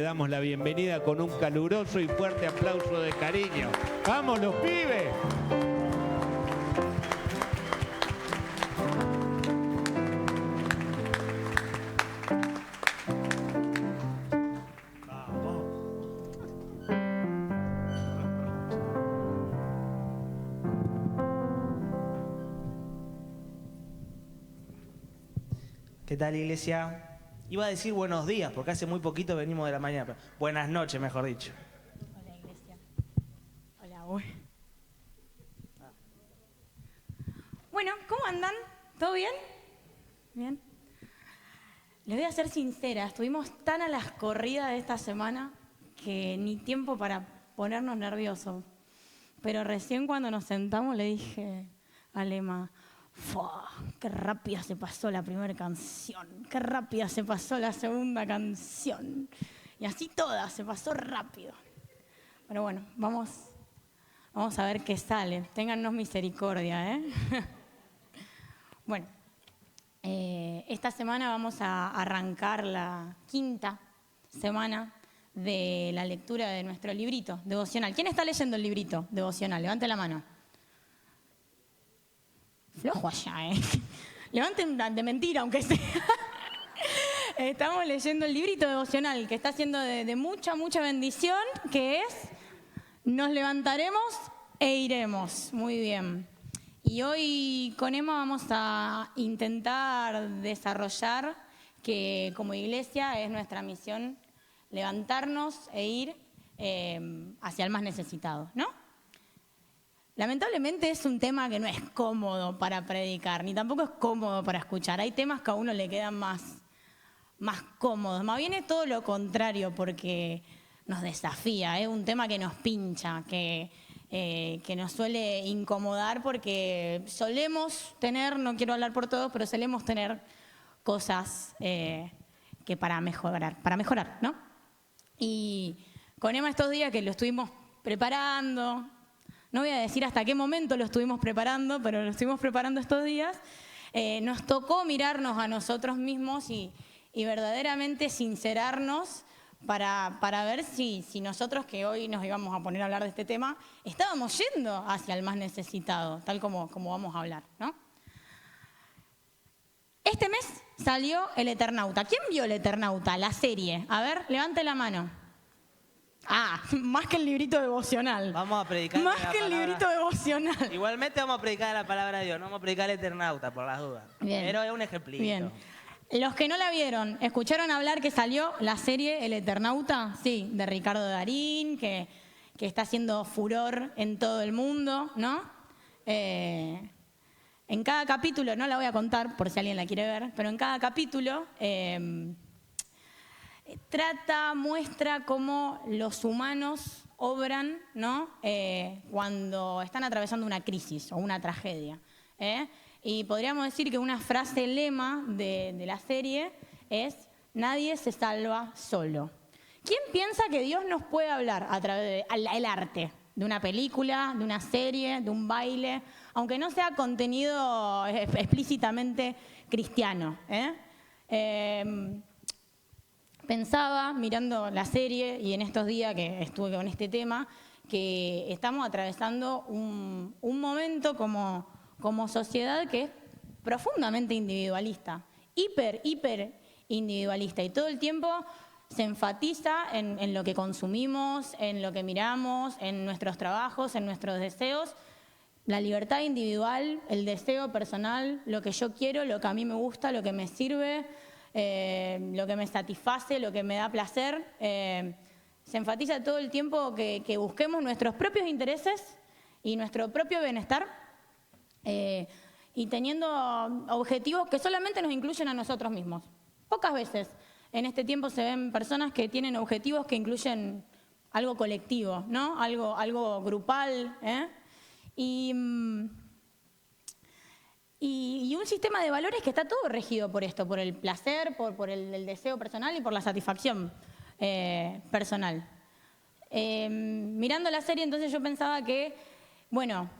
Le damos la bienvenida con un caluroso y fuerte aplauso de cariño. ¡Vamos, los pibes! ¿Qué tal, iglesia? Iba a decir buenos días, porque hace muy poquito venimos de la mañana. Pero buenas noches, mejor dicho. Hola, iglesia. Hola, uy. Bueno, ¿cómo andan? ¿Todo bien? ¿Bien? Les voy a ser sincera, estuvimos tan a las corridas de esta semana que ni tiempo para ponernos nerviosos. Pero recién cuando nos sentamos le dije a Lema, ¡fua! ¡Qué rápida se pasó la primera canción! ¡Qué rápida se pasó la segunda canción! Y así toda, se pasó rápido. Pero bueno, vamos a ver qué sale. Téngannos misericordia, ¿eh? Bueno, esta semana vamos a arrancar la 5ª semana de la lectura de nuestro librito devocional. ¿Quién está leyendo el librito devocional? Levante la mano. Flojo allá, ¿eh? Levanten de mentira, aunque sea. Estamos leyendo el librito devocional que está siendo de mucha, mucha bendición, que es Nos levantaremos e iremos. Muy bien. Y hoy con Emma vamos a intentar desarrollar que como iglesia es nuestra misión levantarnos e ir hacia el más necesitado, ¿no? Lamentablemente es un tema que no es cómodo para predicar, ni tampoco es cómodo para escuchar. Hay temas que a uno le quedan más cómodos. Más bien es todo lo contrario porque nos desafía. Es un tema que nos pincha, que nos suele incomodar porque solemos tener, no quiero hablar por todos, pero solemos tener cosas que para mejorar, ¿no? Y con Emma estos días que lo estuvimos preparando, no voy a decir hasta qué momento lo estuvimos preparando, pero lo estuvimos preparando estos días, nos tocó mirarnos a nosotros mismos y verdaderamente sincerarnos para ver si nosotros que hoy nos íbamos a poner a hablar de este tema, estábamos yendo hacia el más necesitado, tal como vamos a hablar, ¿no? Este mes salió El Eternauta. ¿Quién vio El Eternauta, la serie? A ver, levante la mano. Ah, más que el librito devocional. Vamos a predicar más que el librito devocional. Igualmente vamos a predicar la palabra de Dios, no vamos a predicar el Eternauta, por las dudas. Bien. Pero es un ejemplito. Bien. Los que no la vieron, ¿escucharon hablar que salió la serie El Eternauta? Sí, de Ricardo Darín, que está haciendo furor en todo el mundo, ¿no? En cada capítulo, no la voy a contar por si alguien la quiere ver, pero en cada capítulo muestra cómo los humanos obran, ¿no? Cuando están atravesando una crisis o una tragedia. Y podríamos decir que una frase lema de la serie es: nadie se salva solo. ¿Quién piensa que Dios nos puede hablar a través del arte? De una película, de una serie, de un baile, aunque no sea contenido explícitamente cristiano. Pensaba, mirando la serie y en estos días que estuve con este tema, que estamos atravesando un momento como sociedad que es profundamente individualista, hiper individualista, y todo el tiempo se enfatiza en lo que consumimos, en lo que miramos, en nuestros trabajos, en nuestros deseos. La libertad individual, el deseo personal, lo que yo quiero, lo que a mí me gusta, lo que me sirve, lo que me satisface, lo que me da placer. Se enfatiza todo el tiempo que busquemos nuestros propios intereses y nuestro propio bienestar, y teniendo objetivos que solamente nos incluyen a nosotros mismos. Pocas veces en este tiempo se ven personas que tienen objetivos que incluyen algo colectivo, ¿no? Algo grupal, y un sistema de valores que está todo regido por esto, por el placer, por el deseo personal y por la satisfacción personal. Mirando la serie, entonces yo pensaba que, bueno,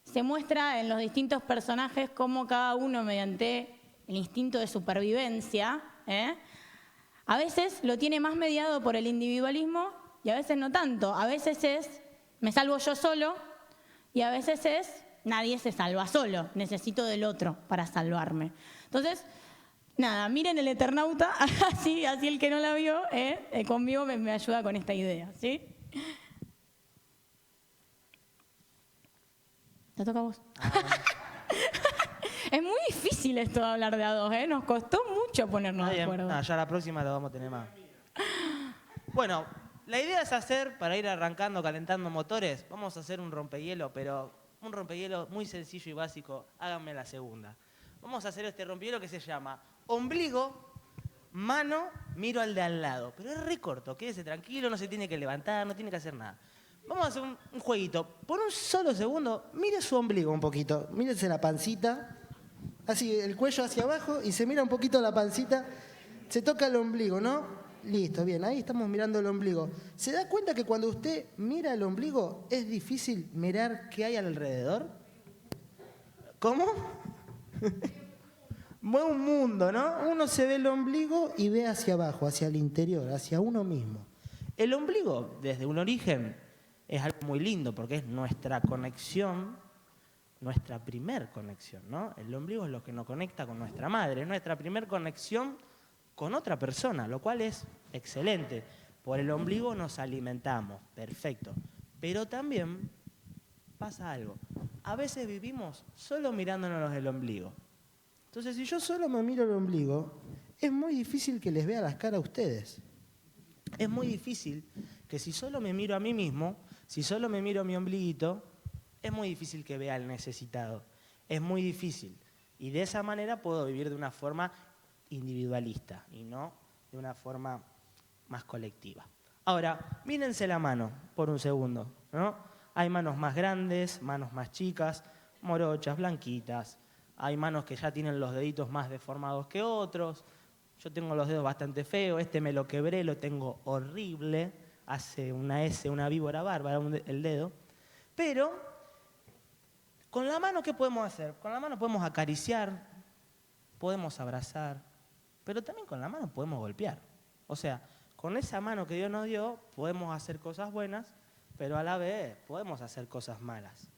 se muestra en los distintos personajes cómo cada uno, mediante el instinto de supervivencia, A veces lo tiene más mediado por el individualismo y a veces no tanto. A veces es, me salvo yo solo, y a veces es, nadie se salva solo, necesito del otro para salvarme. Entonces, nada, miren El Eternauta, así el que no la vio, conmigo me ayuda con esta idea, ¿sí? ¿Te toca a vos? Es muy difícil esto de hablar de a dos, ¿eh? Nos costó mucho ponernos de acuerdo. Ya la próxima lo vamos a tener más. Bueno, la idea es hacer, para ir arrancando, calentando motores, vamos a hacer un rompehielo, pero un rompehielo muy sencillo y básico. Háganme la segunda. Vamos a hacer este rompehielo que se llama ombligo, mano, miro al de al lado. Pero es re corto, quédese tranquilo, no se tiene que levantar, no tiene que hacer nada. Vamos a hacer un jueguito. Por un solo segundo, mire su ombligo un poquito. Mírese la pancita, así el cuello hacia abajo y se mira un poquito la pancita. Se toca el ombligo, ¿no? Listo, bien, ahí estamos mirando el ombligo. ¿Se da cuenta que cuando usted mira el ombligo es difícil mirar qué hay alrededor? ¿Cómo? Mueve un mundo, ¿no? Uno se ve el ombligo y ve hacia abajo, hacia el interior, hacia uno mismo. El ombligo, desde un origen, es algo muy lindo porque es nuestra conexión, nuestra primer conexión, ¿no? El ombligo es lo que nos conecta con nuestra madre, es nuestra primer conexión con otra persona, lo cual es excelente. Por el ombligo nos alimentamos, perfecto. Pero también pasa algo. A veces vivimos solo mirándonos el ombligo. Entonces, si yo solo me miro el ombligo, es muy difícil que les vea las caras a ustedes. Es muy difícil que si solo me miro a mí mismo, si solo me miro a mi ombliguito, es muy difícil que vea al necesitado. Es muy difícil. Y de esa manera puedo vivir de una forma individualista y no de una forma más colectiva. Ahora, mírense la mano por un segundo, ¿no? Hay manos más grandes, manos más chicas, morochas, blanquitas. Hay manos que ya tienen los deditos más deformados que otros. Yo tengo los dedos bastante feos, este me lo quebré, lo tengo horrible. Hace una S, una víbora bárbara, el dedo. Pero, con la mano, ¿qué podemos hacer? Con la mano podemos acariciar, podemos abrazar, pero también con la mano podemos golpear. O sea, con esa mano que Dios nos dio, podemos hacer cosas buenas, pero a la vez podemos hacer cosas malas.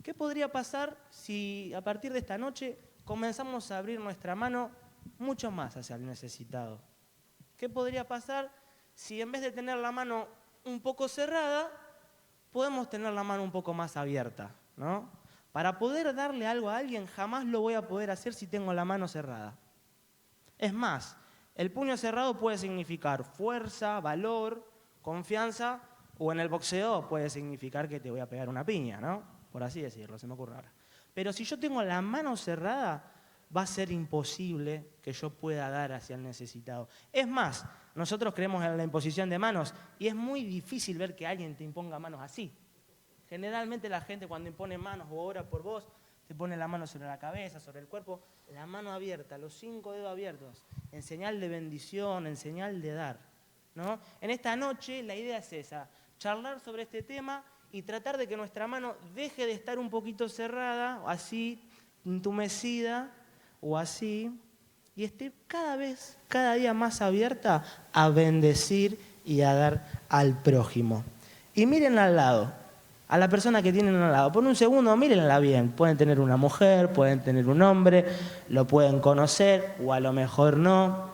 ¿Qué podría pasar si a partir de esta noche comenzamos a abrir nuestra mano mucho más hacia el necesitado? ¿Qué podría pasar si en vez de tener la mano un poco cerrada, podemos tener la mano un poco más abierta, ¿no? Para poder darle algo a alguien, jamás lo voy a poder hacer si tengo la mano cerrada. Es más, el puño cerrado puede significar fuerza, valor, confianza, o en el boxeo puede significar que te voy a pegar una piña, ¿no? Por así decirlo, se me ocurre ahora. Pero si yo tengo la mano cerrada, va a ser imposible que yo pueda dar hacia el necesitado. Es más, nosotros creemos en la imposición de manos y es muy difícil ver que alguien te imponga manos así. Generalmente la gente cuando impone manos o ora por vos, te pone la mano sobre la cabeza, sobre el cuerpo, la mano abierta, los 5 dedos abiertos, en señal de bendición, en señal de dar, ¿no? En esta noche la idea es esa, charlar sobre este tema y tratar de que nuestra mano deje de estar un poquito cerrada, o así, entumecida, o así, y esté cada día más abierta a bendecir y a dar al prójimo. Y miren al lado, a la persona que tienen al lado. Por un segundo, mírenla bien. Pueden tener una mujer, pueden tener un hombre, lo pueden conocer o a lo mejor no.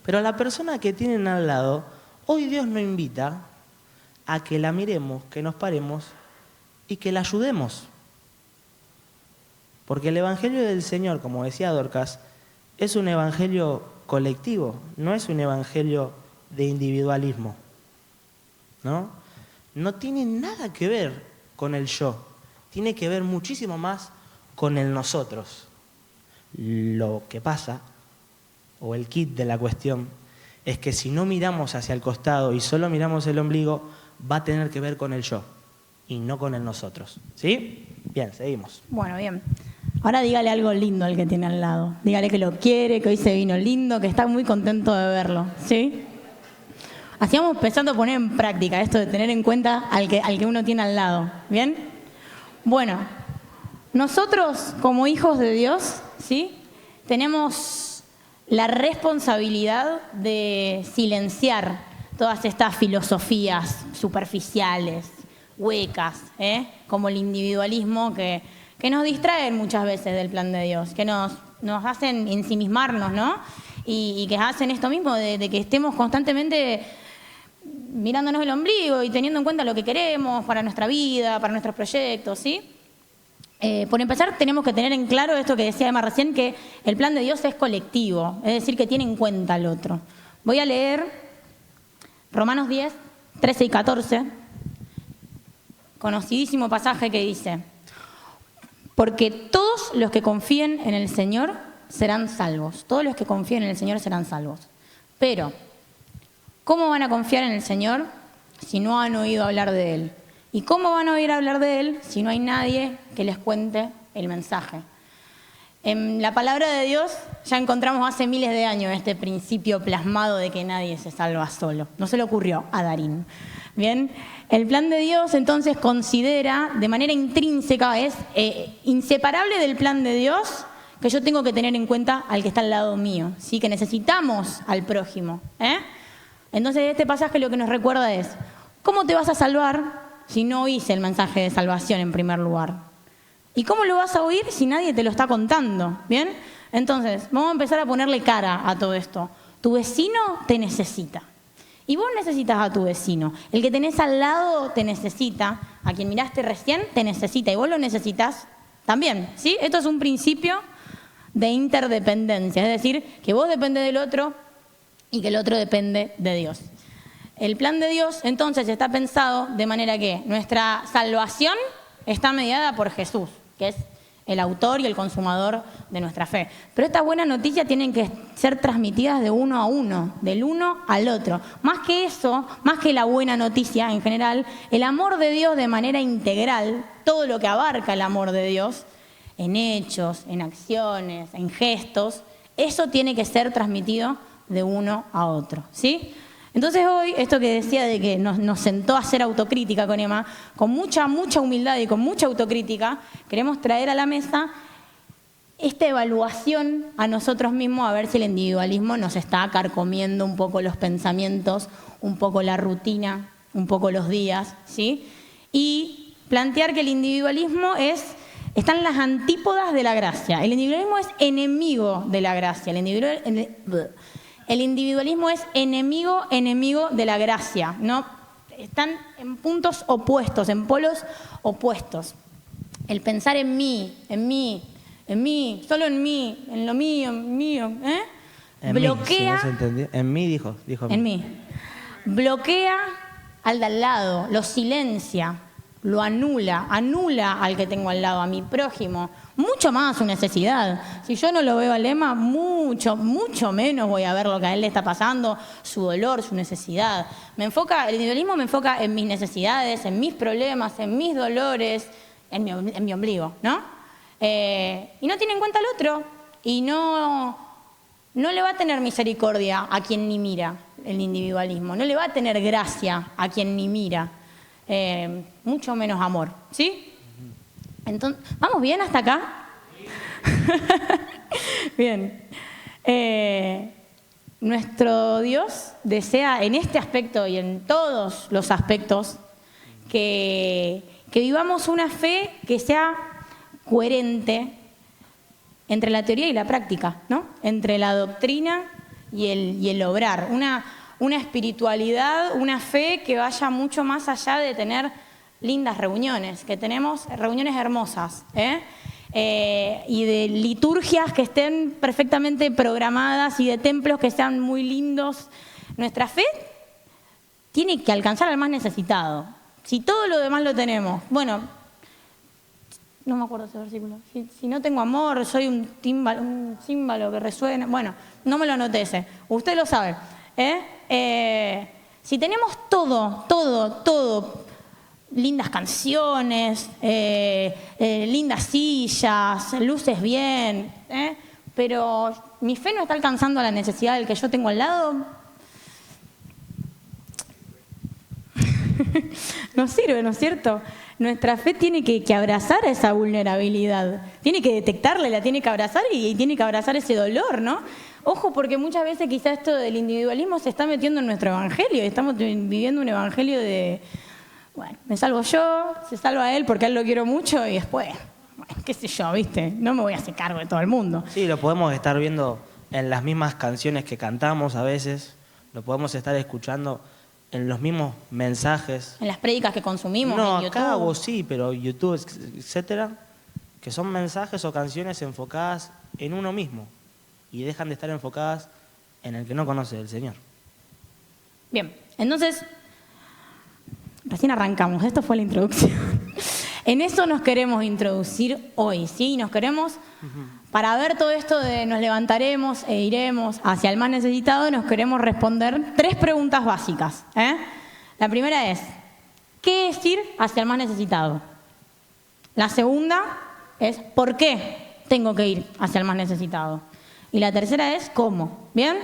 Pero a la persona que tienen al lado, hoy Dios nos invita a que la miremos, que nos paremos y que la ayudemos. Porque el Evangelio del Señor, como decía Dorcas, es un evangelio colectivo, no es un evangelio de individualismo, ¿no? No tiene nada que ver con el yo, tiene que ver muchísimo más con el nosotros. Lo que pasa, o el kit de la cuestión, es que si no miramos hacia el costado y solo miramos el ombligo, va a tener que ver con el yo y no con el nosotros. ¿Sí? Bien, seguimos. Bueno, bien. Ahora dígale algo lindo al que tiene al lado. Dígale que lo quiere, que hoy se vino lindo, que está muy contento de verlo. ¿Sí? Así vamos empezando a poner en práctica esto de tener en cuenta al que uno tiene al lado. ¿Bien? Bueno, nosotros como hijos de Dios, ¿sí? Tenemos la responsabilidad de silenciar todas estas filosofías superficiales, huecas, como el individualismo que nos distraen muchas veces del plan de Dios, que nos hacen ensimismarnos, ¿no? Y que hacen esto mismo, de que estemos constantemente mirándonos el ombligo y teniendo en cuenta lo que queremos para nuestra vida, para nuestros proyectos, ¿sí? Por empezar, tenemos que tener en claro esto que decía Emma recién, que el plan de Dios es colectivo, es decir, que tiene en cuenta al otro. Voy a leer Romanos 10, 13 y 14, conocidísimo pasaje que dice: porque todos los que confíen en el Señor serán salvos. Todos los que confíen en el Señor serán salvos. Pero, ¿cómo van a confiar en el Señor si no han oído hablar de Él? ¿Y cómo van a oír hablar de Él si no hay nadie que les cuente el mensaje? En la palabra de Dios ya encontramos hace miles de años este principio plasmado de que nadie se salva solo. No se le ocurrió a Darín. Bien, el plan de Dios entonces considera de manera intrínseca, es inseparable del plan de Dios, que yo tengo que tener en cuenta al que está al lado mío, ¿sí? Que necesitamos al prójimo. Entonces este pasaje lo que nos recuerda es: ¿cómo te vas a salvar si no oís el mensaje de salvación en primer lugar? ¿Y cómo lo vas a oír si nadie te lo está contando? ¿Bien? Entonces, vamos a empezar a ponerle cara a todo esto. Tu vecino te necesita. Y vos necesitas a tu vecino. El que tenés al lado te necesita. A quien miraste recién te necesita. Y vos lo necesitas también. ¿Sí? Esto es un principio de interdependencia. Es decir, que vos dependés del otro y que el otro depende de Dios. El plan de Dios, entonces, está pensado de manera que nuestra salvación está mediada por Jesús, que es el autor y el consumador de nuestra fe. Pero estas buenas noticias tienen que ser transmitidas de uno a uno, del uno al otro. Más que eso, más que la buena noticia en general, el amor de Dios de manera integral, todo lo que abarca el amor de Dios, en hechos, en acciones, en gestos, eso tiene que ser transmitido de uno a otro, ¿sí? Entonces hoy, esto que decía de que nos sentó a hacer autocrítica con Emma, con mucha humildad y con mucha autocrítica, queremos traer a la mesa esta evaluación a nosotros mismos, a ver si el individualismo nos está carcomiendo un poco los pensamientos, un poco la rutina, un poco los días, ¿sí? Y plantear que el individualismo está en las antípodas de la gracia. El individualismo es enemigo de la gracia. El individualismo es enemigo de la gracia, ¿no? Están en puntos opuestos, en polos opuestos. El pensar en mí, solo en mí, en lo mío, bloquea. Mí, si no se entendió. En mí dijo. En mí. Bloquea al de al lado, lo silencia, lo anula al que tengo al lado, a mi prójimo. Mucho más su necesidad. Si yo no lo veo al Emma, mucho menos voy a ver lo que a él le está pasando, su dolor, su necesidad. El individualismo me enfoca en mis necesidades, en mis problemas, en mis dolores, en mi ombligo, ¿no? Y no tiene en cuenta al otro. Y no le va a tener misericordia a quien ni mira el individualismo. No le va a tener gracia a quien ni mira. Mucho menos amor, ¿sí? Entonces, ¿vamos bien hasta acá? Bien. Nuestro Dios desea en este aspecto y en todos los aspectos que vivamos una fe que sea coherente entre la teoría y la práctica, ¿no? Entre la doctrina y el obrar. Una espiritualidad, una fe que vaya mucho más allá de tener lindas reuniones, que tenemos reuniones hermosas, y de liturgias que estén perfectamente programadas y de templos que sean muy lindos. Nuestra fe tiene que alcanzar al más necesitado. Si todo lo demás lo tenemos, bueno, no me acuerdo ese versículo, si no tengo amor, soy un címbalo que resuena, bueno, no me lo anoté ese, usted lo sabe. Si tenemos todo, lindas canciones, lindas sillas, luces bien, pero mi fe no está alcanzando la necesidad del que yo tengo al lado, no sirve, ¿no es cierto? Nuestra fe tiene que abrazar esa vulnerabilidad, tiene que detectarla, la tiene que abrazar y tiene que abrazar ese dolor, ¿no? Ojo, porque muchas veces quizá esto del individualismo se está metiendo en nuestro evangelio. Estamos viviendo un evangelio de, bueno, me salvo yo, se salva él porque a él lo quiero mucho y después, bueno, qué sé yo, ¿viste? No me voy a hacer cargo de todo el mundo. Sí, lo podemos estar viendo en las mismas canciones que cantamos a veces, lo podemos estar escuchando en los mismos mensajes. En las prédicas que consumimos No, en YouTube. acá vos sí, pero YouTube, etcétera, que son mensajes o canciones enfocadas en uno mismo y dejan de estar enfocadas en el que no conoce del Señor. Bien, entonces, recién arrancamos, esto fue la introducción. En eso nos queremos introducir hoy, ¿sí? Nos queremos, para ver todo esto de nos levantaremos e iremos hacia el más necesitado, nos queremos responder 3 preguntas básicas. La primera es, ¿qué es ir hacia el más necesitado? La segunda es, ¿por qué tengo que ir hacia el más necesitado? Y la tercera es, ¿cómo? ¿Bien?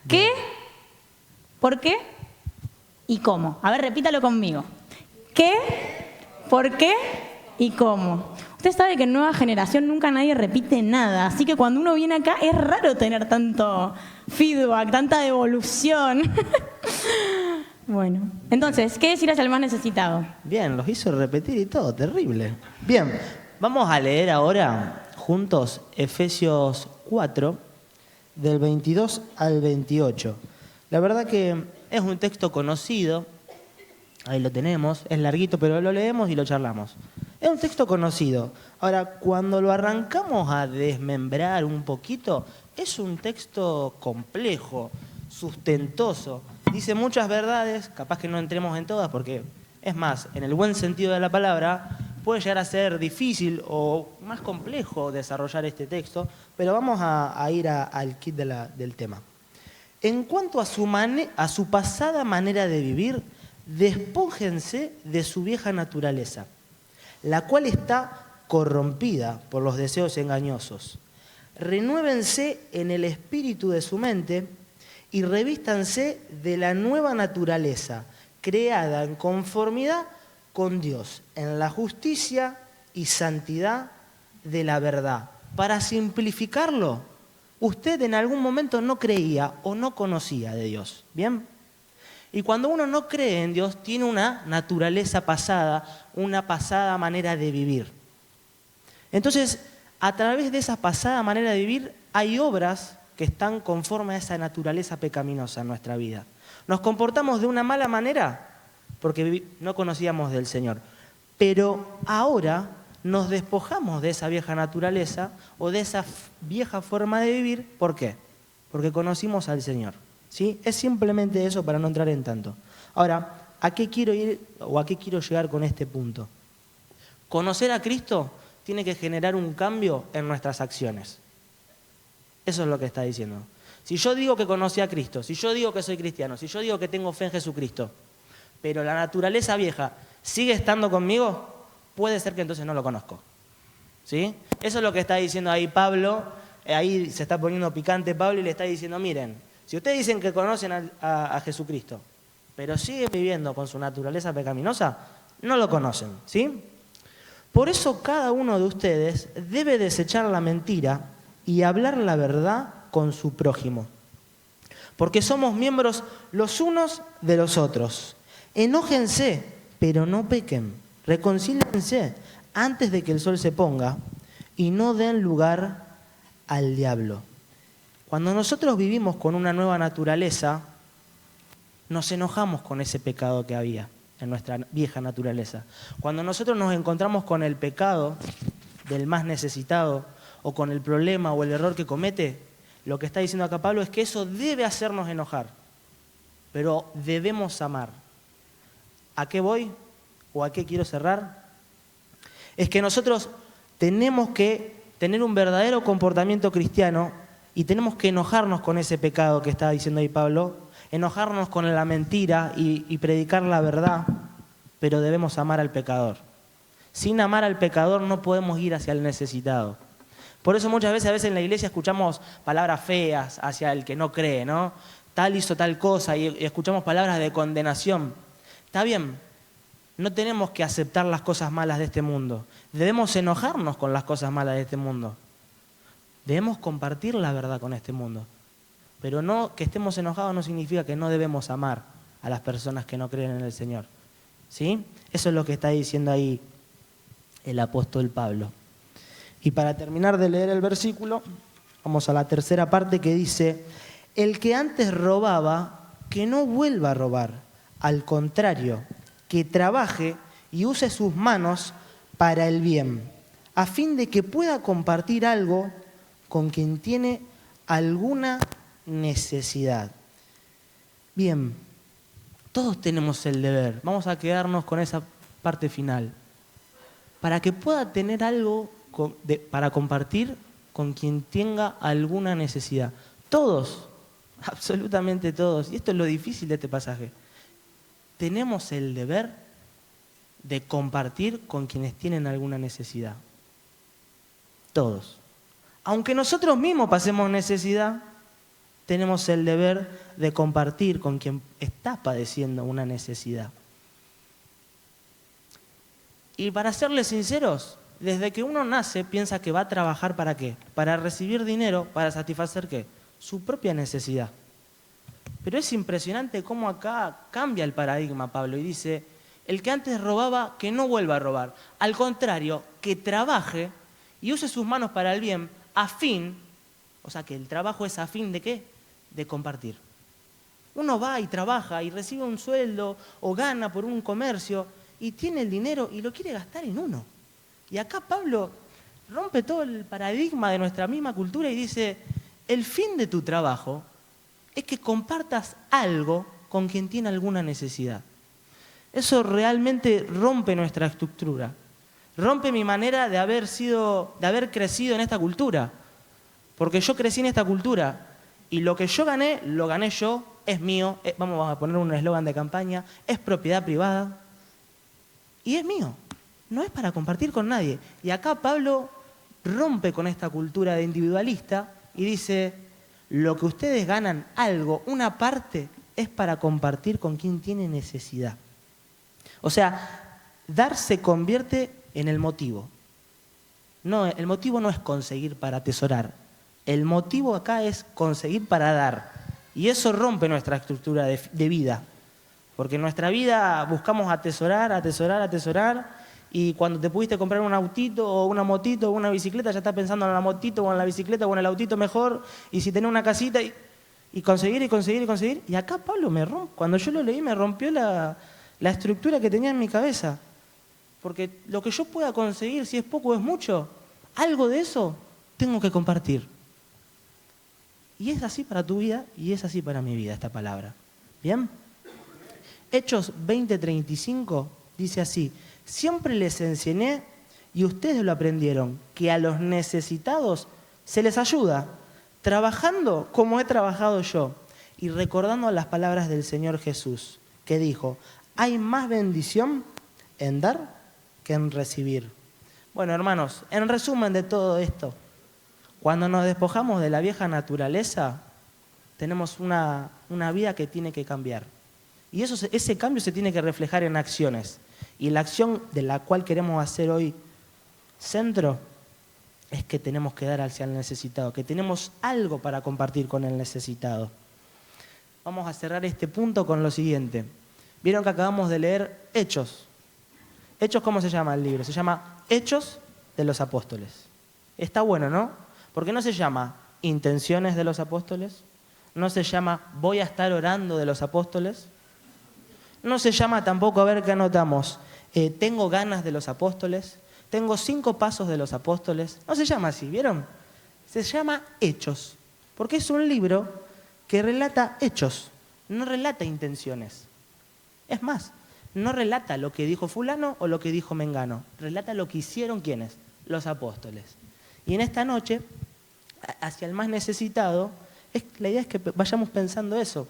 ¿Qué? ¿Por qué? ¿Y cómo? A ver, repítalo conmigo. ¿Qué? ¿Por qué? ¿Y cómo? Usted sabe que en Nueva Generación nunca nadie repite nada, así que cuando uno viene acá es raro tener tanto feedback, tanta devolución. Bueno, entonces, ¿qué es ir hacia el más necesitado? Bien, los hizo repetir y todo, terrible. Bien, vamos a leer ahora juntos Efesios 4, del 22 al 28. La verdad que es un texto conocido, ahí lo tenemos, es larguito, pero lo leemos y lo charlamos. Es un texto conocido. Ahora, cuando lo arrancamos a desmembrar un poquito, es un texto complejo, sustentoso. Dice muchas verdades, capaz que no entremos en todas, porque es más, en el buen sentido de la palabra, puede llegar a ser difícil o más complejo desarrollar este texto, pero vamos a ir al kit del tema. En cuanto a su pasada manera de vivir, despójense de su vieja naturaleza, la cual está corrompida por los deseos engañosos. Renuévense en el espíritu de su mente y revístanse de la nueva naturaleza, creada en conformidad con Dios, en la justicia y santidad de la verdad. Para simplificarlo, usted en algún momento no creía o no conocía de Dios, ¿bien? Y cuando uno no cree en Dios, tiene una naturaleza pasada, una pasada manera de vivir. Entonces, a través de esa pasada manera de vivir, hay obras que están conformes a esa naturaleza pecaminosa en nuestra vida. Nos comportamos de una mala manera porque no conocíamos del Señor. Pero ahora nos despojamos de esa vieja naturaleza o de esa vieja forma de vivir. ¿Por qué? Porque conocimos al Señor. ¿Sí? Es simplemente eso para no entrar en tanto. Ahora, ¿a qué quiero ir o a qué quiero llegar con este punto? Conocer a Cristo tiene que generar un cambio en nuestras acciones. Eso es lo que está diciendo. Si yo digo que conocí a Cristo, si yo digo que soy cristiano, si yo digo que tengo fe en Jesucristo, pero la naturaleza vieja sigue estando conmigo, puede ser que entonces no lo conozco. ¿Sí? Eso es lo que está diciendo ahí Pablo. Ahí se está poniendo picante Pablo y le está diciendo, miren, si ustedes dicen que conocen a Jesucristo, pero siguen viviendo con su naturaleza pecaminosa, no lo conocen. ¿Sí? Por eso cada uno de ustedes debe desechar la mentira y hablar la verdad con su prójimo. Porque somos miembros los unos de los otros. Enójense, pero no pequen. Reconcíliense antes de que el sol se ponga y no den lugar al diablo. Cuando nosotros vivimos con una nueva naturaleza, nos enojamos con ese pecado que había en nuestra vieja naturaleza. Cuando nosotros nos encontramos con el pecado del más necesitado o con el problema o el error que comete, lo que está diciendo acá Pablo es que eso debe hacernos enojar, pero debemos amar. ¿A qué voy? ¿O a qué quiero cerrar? Es que nosotros tenemos que tener un verdadero comportamiento cristiano y tenemos que enojarnos con ese pecado que está diciendo ahí Pablo, enojarnos con la mentira y predicar la verdad, pero debemos amar al pecador. Sin amar al pecador no podemos ir hacia el necesitado. Por eso muchas veces en la iglesia escuchamos palabras feas hacia el que no cree, ¿no? Tal hizo tal cosa y escuchamos palabras de condenación. Está bien, no tenemos que aceptar las cosas malas de este mundo. Debemos enojarnos con las cosas malas de este mundo. Debemos compartir la verdad con este mundo. Pero no que estemos enojados no significa que no debemos amar a las personas que no creen en el Señor. ¿Sí? Eso es lo que está diciendo ahí el apóstol Pablo. Y para terminar de leer el versículo, vamos a la tercera parte que dice: el que antes robaba, que no vuelva a robar. Al contrario, que trabaje y use sus manos para el bien, a fin de que pueda compartir algo con quien tiene alguna necesidad. Bien, todos tenemos el deber, vamos a quedarnos con esa parte final, para que pueda tener algo para compartir con quien tenga alguna necesidad. Todos, absolutamente todos, y esto es lo difícil de este pasaje, tenemos el deber de compartir con quienes tienen alguna necesidad. Todos. Aunque nosotros mismos pasemos necesidad, tenemos el deber de compartir con quien está padeciendo una necesidad. Y para serles sinceros, desde que uno nace piensa que va a trabajar ¿para qué? Para recibir dinero, para satisfacer ¿qué? Su propia necesidad. Pero es impresionante cómo acá cambia el paradigma, Pablo, y dice: el que antes robaba, que no vuelva a robar. Al contrario, que trabaje y use sus manos para el bien, a fin, o sea que el trabajo es a fin de ¿qué? De compartir. Uno va y trabaja y recibe un sueldo o gana por un comercio y tiene el dinero y lo quiere gastar en uno. Y acá Pablo rompe todo el paradigma de nuestra misma cultura y dice: el fin de tu trabajo es que compartas algo con quien tiene alguna necesidad. Eso realmente rompe nuestra estructura, rompe mi manera de haber crecido en esta cultura, porque yo crecí en esta cultura y lo que yo gané, lo gané yo, es mío, vamos a poner un eslogan de campaña, es propiedad privada y es mío, no es para compartir con nadie. Y acá Pablo rompe con esta cultura de individualista y dice: lo que ustedes ganan, algo, una parte, es para compartir con quien tiene necesidad. O sea, dar se convierte en el motivo. No, el motivo no es conseguir para atesorar. El motivo acá es conseguir para dar. Y eso rompe nuestra estructura de vida. Porque en nuestra vida buscamos atesorar, atesorar, atesorar. Y cuando te pudiste comprar un autito o una motito o una bicicleta, ya estás pensando en la motito o en la bicicleta o en el autito mejor. Y si tenés una casita y conseguir y conseguir y conseguir. Y acá Pablo me rompe. Cuando yo lo leí me rompió la estructura que tenía en mi cabeza. Porque lo que yo pueda conseguir, si es poco o es mucho, algo de eso tengo que compartir. Y es así para tu vida y es así para mi vida esta palabra. ¿Bien? Hechos 20:35 dice así: siempre les enseñé y ustedes lo aprendieron, que a los necesitados se les ayuda, trabajando como he trabajado yo y recordando las palabras del Señor Jesús, que dijo: hay más bendición en dar que en recibir. Bueno, hermanos, en resumen de todo esto, cuando nos despojamos de la vieja naturaleza, tenemos una vida que tiene que cambiar. Y ese cambio se tiene que reflejar en acciones. Y la acción de la cual queremos hacer hoy centro es que tenemos que dar hacia el necesitado, que tenemos algo para compartir con el necesitado. Vamos a cerrar este punto con lo siguiente. Vieron que acabamos de leer Hechos. Hechos, ¿cómo se llama el libro? Se llama Hechos de los Apóstoles. Está bueno, ¿no? Porque no se llama Intenciones de los Apóstoles, no se llama Voy a estar orando de los Apóstoles, no se llama tampoco, a ver qué anotamos, Tengo ganas de los Apóstoles, Tengo 5 pasos de los Apóstoles. No se llama así, ¿vieron? Se llama Hechos, porque es un libro que relata hechos, no relata intenciones. Es más, no relata lo que dijo fulano o lo que dijo mengano, relata lo que hicieron ¿quiénes? Los apóstoles. Y en esta noche, hacia el más necesitado, la idea es que vayamos pensando eso,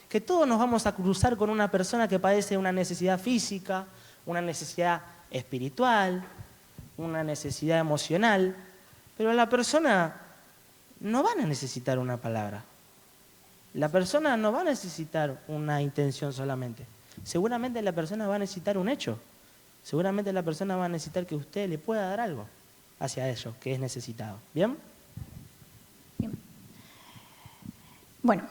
que todos nos vamos a cruzar con una persona que padece una necesidad física, una necesidad espiritual, una necesidad emocional, pero la persona no van a necesitar una palabra. La persona no va a necesitar una intención solamente. Seguramente la persona va a necesitar un hecho. Seguramente la persona va a necesitar que usted le pueda dar algo hacia ello, que es necesitado. ¿Bien? Bien. Bueno,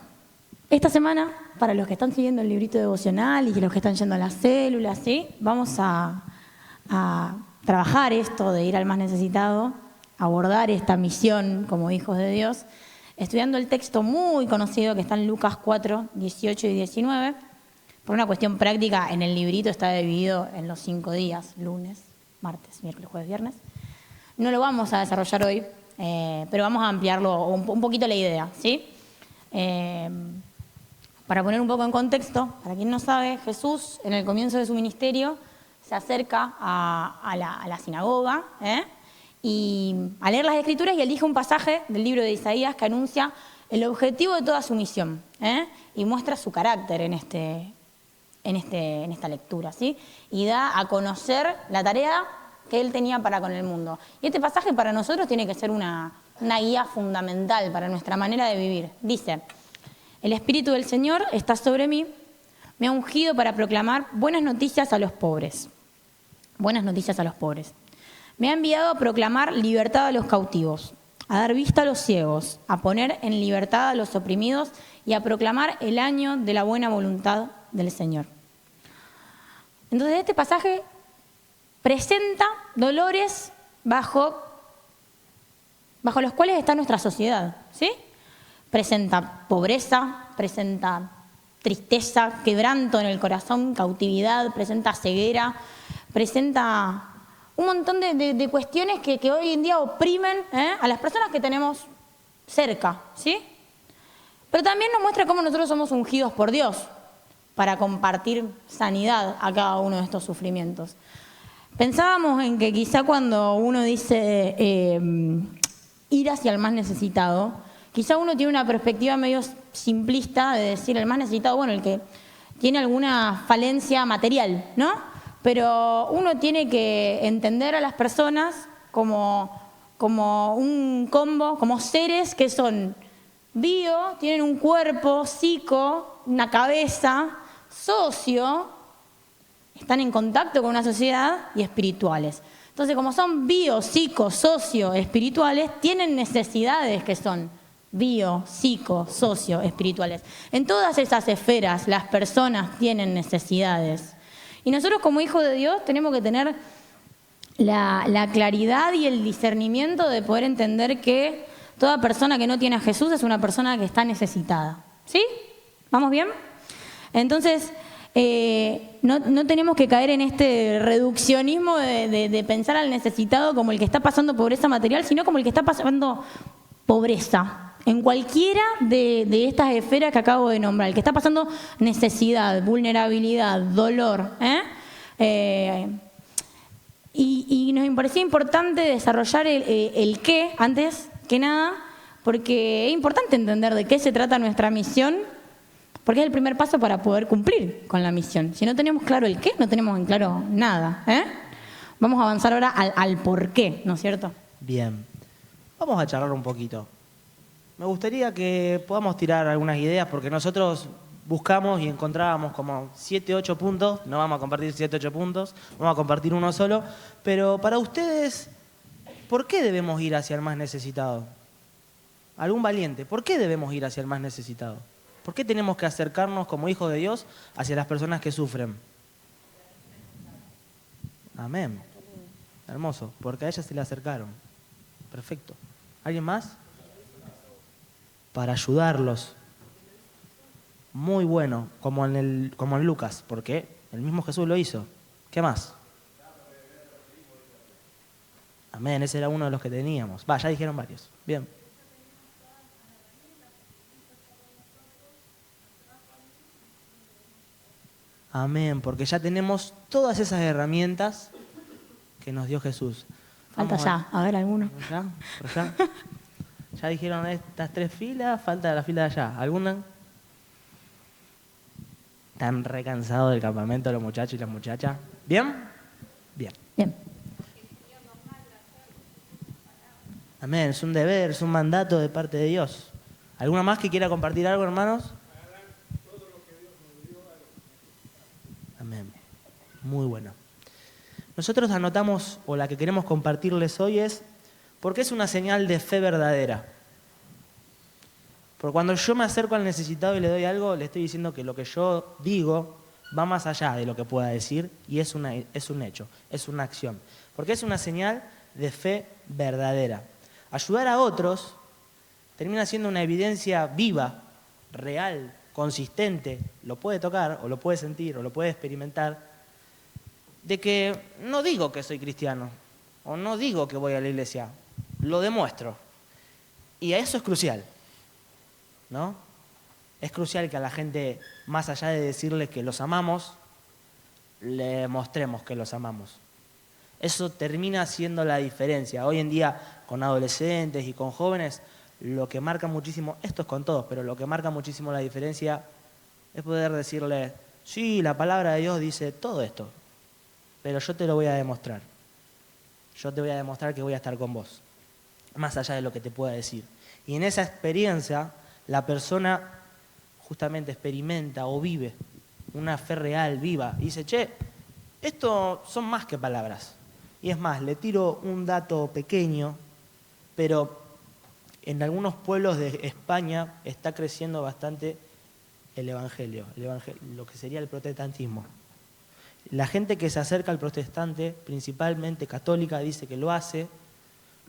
esta semana, para los que están siguiendo el librito devocional y los que están yendo a las células, ¿sí? Vamos a trabajar esto de ir al más necesitado, abordar esta misión como hijos de Dios, estudiando el texto muy conocido que está en Lucas 4, 18 y 19. Por una cuestión práctica, en el librito está dividido en los 5 días, lunes, martes, miércoles, jueves, viernes. No lo vamos a desarrollar hoy, pero vamos a ampliarlo un poquito la idea, ¿sí? Para poner un poco en contexto, para quien no sabe, Jesús en el comienzo de su ministerio se acerca a la sinagoga y a leer las Escrituras y elige un pasaje del libro de Isaías que anuncia el objetivo de toda su misión y muestra su carácter en esta lectura, ¿sí? Y da a conocer la tarea que él tenía para con el mundo. Y este pasaje para nosotros tiene que ser una guía fundamental para nuestra manera de vivir. Dice: el Espíritu del Señor está sobre mí, me ha ungido para proclamar buenas noticias a los pobres. Buenas noticias a los pobres. Me ha enviado a proclamar libertad a los cautivos, a dar vista a los ciegos, a poner en libertad a los oprimidos y a proclamar el año de la buena voluntad del Señor. Entonces este pasaje presenta dolores bajo los cuales está nuestra sociedad, ¿sí? Presenta pobreza, presenta tristeza, quebranto en el corazón, cautividad, presenta ceguera, presenta un montón de cuestiones que hoy en día oprimen a las personas que tenemos cerca, ¿sí? Pero también nos muestra cómo nosotros somos ungidos por Dios para compartir sanidad a cada uno de estos sufrimientos. Pensábamos en que quizá cuando uno dice ir hacia el más necesitado, quizá uno tiene una perspectiva medio simplista de decir el más necesitado, bueno, el que tiene alguna falencia material, ¿no? Pero uno tiene que entender a las personas como un combo, como seres que son bio, tienen un cuerpo, psico, una cabeza, socio, están en contacto con una sociedad y espirituales. Entonces, como son bio, psico, socio, espirituales, tienen necesidades que son bio, psico, socio, espirituales. En todas esas esferas las personas tienen necesidades. Y nosotros como hijos de Dios tenemos que tener la claridad y el discernimiento de poder entender que toda persona que no tiene a Jesús es una persona que está necesitada. ¿Sí? ¿Vamos bien? Entonces, no tenemos que caer en este reduccionismo de pensar al necesitado como el que está pasando pobreza material, sino como el que está pasando pobreza en cualquiera de estas esferas que acabo de nombrar, el que está pasando necesidad, vulnerabilidad, dolor. Y nos parecía importante desarrollar el qué, antes que nada, porque es importante entender de qué se trata nuestra misión, porque es el primer paso para poder cumplir con la misión. Si no tenemos claro el qué, no tenemos en claro nada. Vamos a avanzar ahora al por qué, ¿no es cierto? Bien, vamos a charlar un poquito. Me gustaría que podamos tirar algunas ideas, porque nosotros buscamos y encontrábamos como 7, 8 puntos. No vamos a compartir 7, 8 puntos, vamos a compartir uno solo. Pero para ustedes, ¿por qué debemos ir hacia el más necesitado? Algún valiente, ¿por qué debemos ir hacia el más necesitado? ¿Por qué tenemos que acercarnos como hijos de Dios hacia las personas que sufren? Amén. Hermoso, porque a ellas se le acercaron. Perfecto. ¿Alguien más? Para ayudarlos. Muy bueno, como en Lucas, porque el mismo Jesús lo hizo. ¿Qué más? Amén, ese era uno de los que teníamos. Ya dijeron varios. Bien. Amén, porque ya tenemos todas esas herramientas que nos dio Jesús. Falta ya, a ver alguno. ¿Ya? ¿Por allá? Ya dijeron estas 3 filas, falta la fila de allá. ¿Alguna? ¿Están recansados del campamento los muchachos y las muchachas? ¿Bien? Bien. Bien. Amén, es un deber, es un mandato de parte de Dios. ¿Alguna más que quiera compartir algo, hermanos? Amén. Muy bueno. Nosotros anotamos, o la que queremos compartirles hoy es, porque es una señal de fe verdadera. Porque cuando yo me acerco al necesitado y le doy algo, le estoy diciendo que lo que yo digo va más allá de lo que pueda decir y es un hecho, es una acción. Porque es una señal de fe verdadera. Ayudar a otros termina siendo una evidencia viva, real, consistente, lo puede tocar, o lo puede sentir, o lo puede experimentar, de que no digo que soy cristiano, o no digo que voy a la iglesia, lo demuestro. Y eso es crucial, ¿no? Es crucial que a la gente, más allá de decirle que los amamos, le mostremos que los amamos. Eso termina siendo la diferencia. Hoy en día, con adolescentes y con jóvenes, lo que marca muchísimo, esto es con todos, pero lo que marca muchísimo la diferencia es poder decirle, sí, la palabra de Dios dice todo esto, pero yo te lo voy a demostrar. Yo te voy a demostrar que voy a estar con vos, más allá de lo que te pueda decir. Y en esa experiencia, la persona justamente experimenta o vive una fe real, viva, y dice, che, esto son más que palabras. Y es más, le tiro un dato pequeño, pero en algunos pueblos de España está creciendo bastante el evangelio, lo que sería el protestantismo. La gente que se acerca al protestante, principalmente católica, dice que lo hace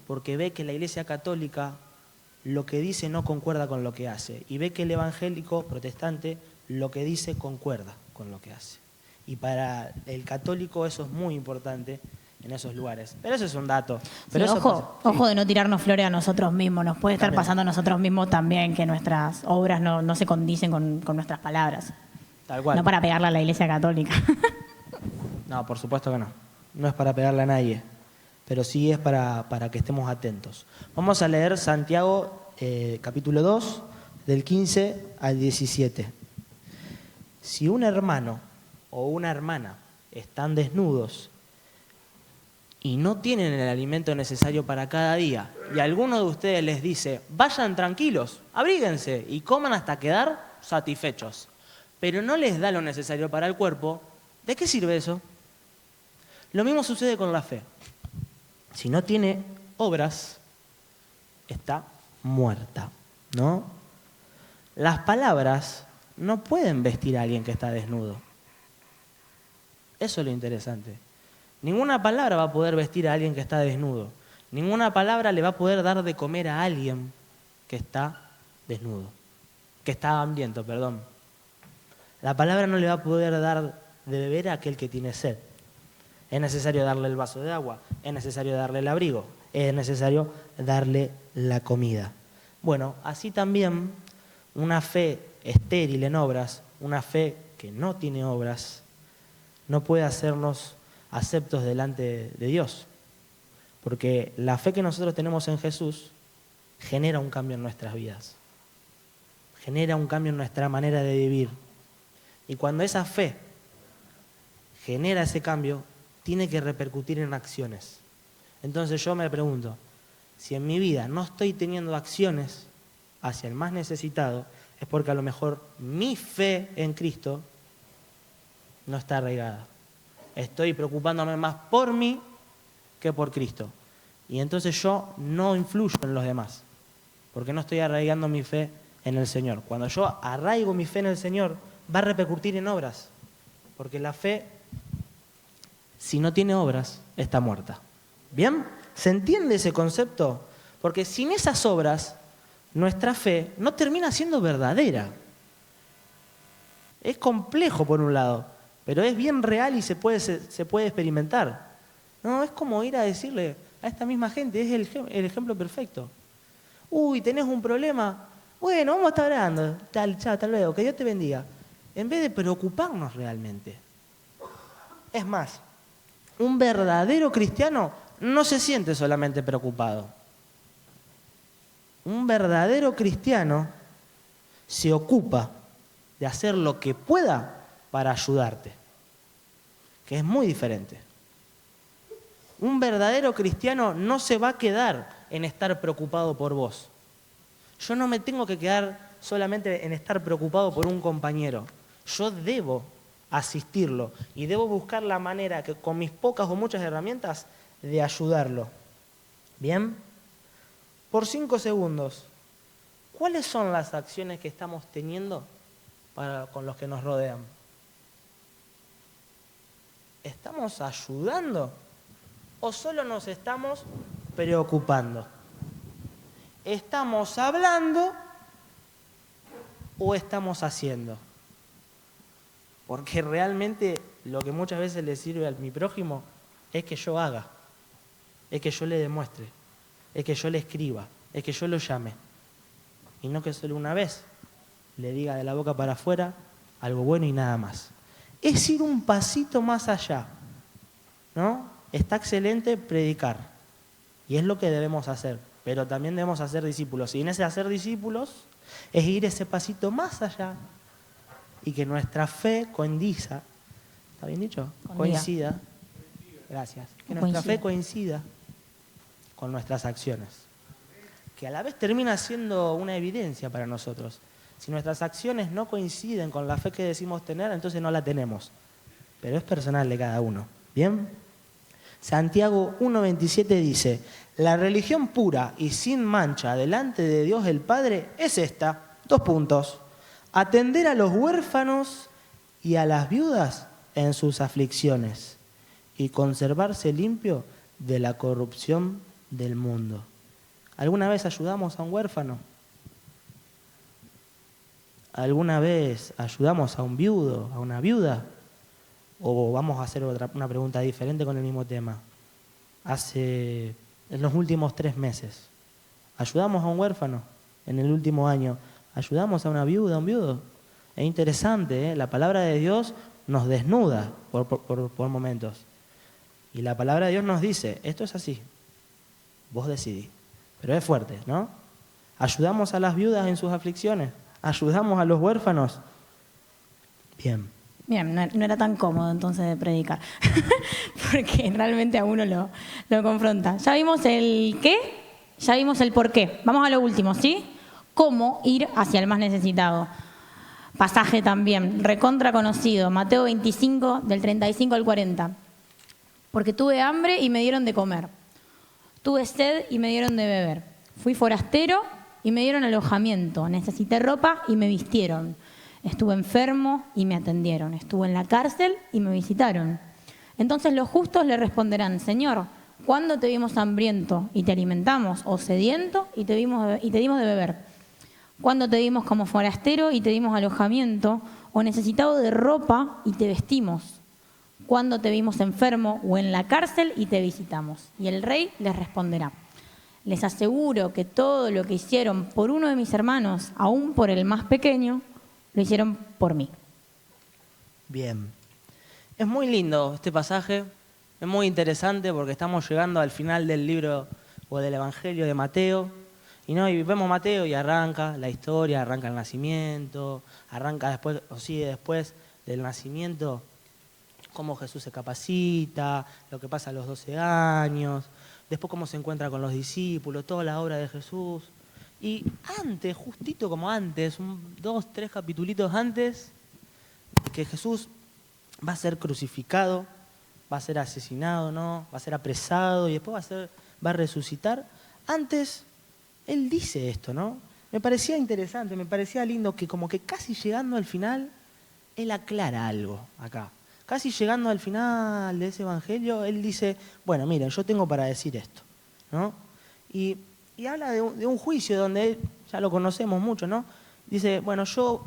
porque ve que la Iglesia Católica lo que dice no concuerda con lo que hace, y ve que el evangélico protestante lo que dice concuerda con lo que hace. Y para el católico eso es muy importante en esos lugares. Pero eso es un dato. Pero sí, eso ojo de no tirarnos flores a nosotros mismos. Nos puede estar pasando a nosotros mismos también que nuestras obras no se condicen con nuestras palabras. Tal cual. No para pegarle a la Iglesia Católica. No, por supuesto que no. No es para pegarle a nadie, pero sí es para que estemos atentos. Vamos a leer Santiago capítulo 2, del 15 al 17. Si un hermano o una hermana están desnudos y no tienen el alimento necesario para cada día, y alguno de ustedes les dice, vayan tranquilos, abríguense y coman hasta quedar satisfechos, pero no les da lo necesario para el cuerpo, ¿de qué sirve eso? Lo mismo sucede con la fe. Si no tiene obras, está muerta, ¿no? Las palabras no pueden vestir a alguien que está desnudo. Eso es lo interesante. Ninguna palabra va a poder vestir a alguien que está desnudo. Ninguna palabra le va a poder dar de comer a alguien que está desnudo, que está hambriento, perdón. La palabra no le va a poder dar de beber a aquel que tiene sed. Es necesario darle el vaso de agua, es necesario darle el abrigo, es necesario darle la comida. Bueno, así también una fe estéril en obras, una fe que no tiene obras, no puede hacernos aceptos delante de Dios. Porque la fe que nosotros tenemos en Jesús genera un cambio en nuestras vidas. Genera un cambio en nuestra manera de vivir. Y cuando esa fe genera ese cambio, tiene que repercutir en acciones. Entonces yo me pregunto, si en mi vida no estoy teniendo acciones hacia el más necesitado, es porque a lo mejor mi fe en Cristo no está arraigada. Estoy preocupándome más por mí que por Cristo. Y entonces yo no influyo en los demás, porque no estoy arraigando mi fe en el Señor. Cuando yo arraigo mi fe en el Señor, va a repercutir en obras, porque la fe, si no tiene obras, está muerta. ¿Bien? ¿Se entiende ese concepto? Porque sin esas obras, nuestra fe no termina siendo verdadera. Es complejo por un lado, pero es bien real y se puede experimentar. No, es como ir a decirle a esta misma gente, es el ejemplo perfecto. Uy, ¿tenés un problema? Bueno, vamos a estar hablando. Chao, tal vez, que Dios te bendiga. En vez de preocuparnos realmente. Es más, un verdadero cristiano no se siente solamente preocupado. Un verdadero cristiano se ocupa de hacer lo que pueda para ayudarte, que es muy diferente. Un verdadero cristiano no se va a quedar en estar preocupado por vos. Yo no me tengo que quedar solamente en estar preocupado por un compañero. Yo debo asistirlo y debo buscar la manera que con mis pocas o muchas herramientas de ayudarlo. ¿Bien? Por 5 segundos, ¿cuáles son las acciones que estamos teniendo con los que nos rodean? ¿Estamos ayudando o solo nos estamos preocupando? ¿Estamos hablando o estamos haciendo? Porque realmente lo que muchas veces le sirve a mi prójimo es que yo haga, es que yo le demuestre, es que yo le escriba, es que yo lo llame. Y no que solo una vez le diga de la boca para afuera algo bueno y nada más. Es ir un pasito más allá, ¿no? Está excelente predicar y es lo que debemos hacer, pero también debemos hacer discípulos. Y en ese hacer discípulos es ir ese pasito más allá y que nuestra fe coincida. ¿Está bien dicho? Coincida. Gracias. Que nuestra fe coincida con nuestras acciones. Que a la vez termina siendo una evidencia para nosotros. Si nuestras acciones no coinciden con la fe que decimos tener, entonces no la tenemos. Pero es personal de cada uno. ¿Bien? Santiago 1:27 dice: la religión pura y sin mancha delante de Dios el Padre es esta. 2 puntos. Atender a los huérfanos y a las viudas en sus aflicciones y conservarse limpio de la corrupción del mundo. ¿Alguna vez ayudamos a un huérfano? ¿Alguna vez ayudamos a un viudo, a una viuda? ¿O vamos a hacer una pregunta diferente con el mismo tema? En los últimos 3 meses, ¿ayudamos a un huérfano? En el último año, ¿ayudamos a una viuda, a un viudo? Es interesante, ¿eh? La palabra de Dios nos desnuda por momentos. Y la palabra de Dios nos dice, esto es así, vos decidís. Pero es fuerte, ¿no? ¿Ayudamos a las viudas en sus aflicciones? ¿Ayudamos a los huérfanos? Bien. Bien, no era tan cómodo entonces de predicar, porque realmente a uno lo confronta. Ya vimos el qué, ya vimos el por qué. Vamos a lo último, ¿sí? ¿Cómo ir hacia el más necesitado? Pasaje también, recontra conocido, Mateo 25, del 35 al 40. Porque tuve hambre y me dieron de comer. Tuve sed y me dieron de beber. Fui forastero y me dieron alojamiento. Necesité ropa y me vistieron. Estuve enfermo y me atendieron. Estuve en la cárcel y me visitaron. Entonces los justos le responderán: Señor, ¿cuándo te vimos hambriento y te alimentamos? ¿O sediento y te dimos de beber? ¿Cuándo te vimos como forastero y te dimos alojamiento? ¿O necesitado de ropa y te vestimos? ¿Cuándo te vimos enfermo o en la cárcel y te visitamos? Y el rey les responderá: les aseguro que todo lo que hicieron por uno de mis hermanos, aún por el más pequeño, lo hicieron por mí. Bien. Es muy lindo este pasaje, es muy interesante porque estamos llegando al final del libro o del Evangelio de Mateo. Y vemos Mateo y arranca la historia, arranca el nacimiento, arranca después del nacimiento, cómo Jesús se capacita, lo que pasa a los 12 años, después cómo se encuentra con los discípulos, toda la obra de Jesús. Y antes, justito como antes, 2, 3 capitulitos antes, que Jesús va a ser crucificado, va a ser asesinado, ¿no? Va a ser apresado y después va a resucitar. Antes, él dice esto, ¿no? Me parecía interesante, me parecía lindo que como que casi llegando al final, él aclara algo acá. Casi llegando al final de ese evangelio, él dice, bueno, miren, yo tengo para decir esto, ¿no? Y habla de un juicio donde él, ya lo conocemos mucho, ¿no? Dice, bueno, yo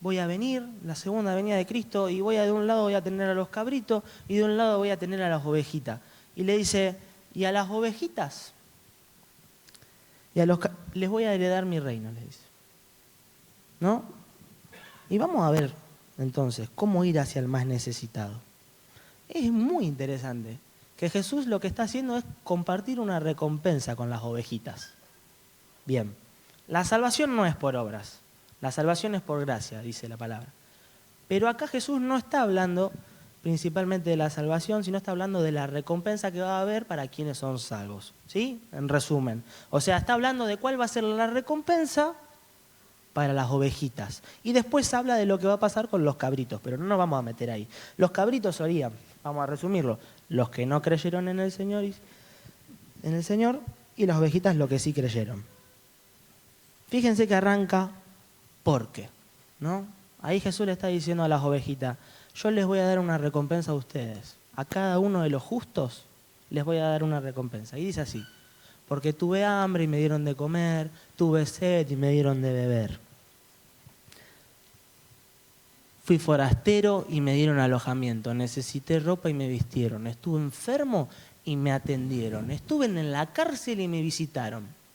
voy a venir, la segunda venida de Cristo, y de un lado voy a tener a los cabritos, y de un lado voy a tener a las ovejitas. Y le dice, y a las ovejitas, les voy a heredar mi reino, le dice. ¿No? Y vamos a ver, entonces, cómo ir hacia el más necesitado. Es muy interesante que Jesús lo que está haciendo es compartir una recompensa con las ovejitas. Bien, la salvación no es por obras, la salvación es por gracia, dice la palabra. Pero acá Jesús no está hablando principalmente de la salvación, sino está hablando de la recompensa que va a haber para quienes son salvos, ¿sí? En resumen. O sea, está hablando de cuál va a ser la recompensa para las ovejitas. Y después habla de lo que va a pasar con los cabritos, pero no nos vamos a meter ahí. Los cabritos serían, vamos a resumirlo, los que no creyeron en el Señor y las ovejitas los que sí creyeron. Fíjense que arranca porque, ¿no? Ahí Jesús le está diciendo a las ovejitas, yo les voy a dar una recompensa a ustedes. A cada uno de los justos les voy a dar una recompensa. Y dice así, porque tuve hambre y me dieron de comer, tuve sed y me dieron de beber. Fui forastero y me dieron alojamiento, necesité ropa y me vistieron, estuve enfermo y me atendieron, estuve en la cárcel y me visitaron.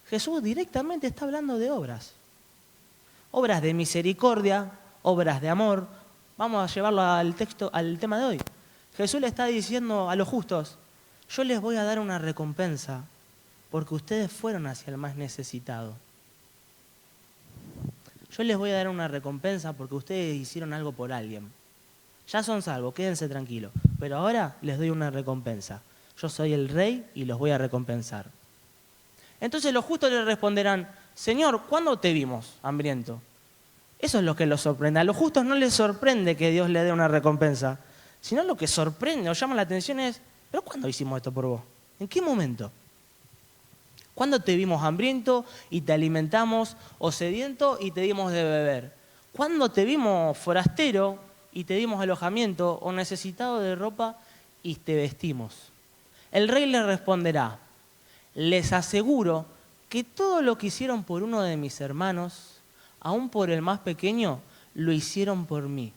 Jesús directamente está hablando de obras. Obras de misericordia, obras de amor. Vamos a llevarlo al texto, al tema de hoy. Jesús le está diciendo a los justos, yo les voy a dar una recompensa porque ustedes fueron hacia el más necesitado. Yo les voy a dar una recompensa porque ustedes hicieron algo por alguien. Ya son salvos, quédense tranquilos. Pero ahora les doy una recompensa. Yo soy el rey y los voy a recompensar. Entonces los justos le responderán, Señor, ¿cuándo te vimos hambriento? Eso es lo que los sorprende. A los justos no les sorprende que Dios le dé una recompensa, sino lo que sorprende o llama la atención es, ¿pero cuándo hicimos esto por vos? ¿En qué momento? ¿Cuándo te vimos hambriento y te alimentamos, o sediento y te dimos de beber? ¿Cuándo te vimos forastero y te dimos alojamiento, o necesitado de ropa y te vestimos? El rey le responderá, les aseguro que todo lo que hicieron por uno de mis hermanos, aún por el más pequeño, lo hicieron por mí.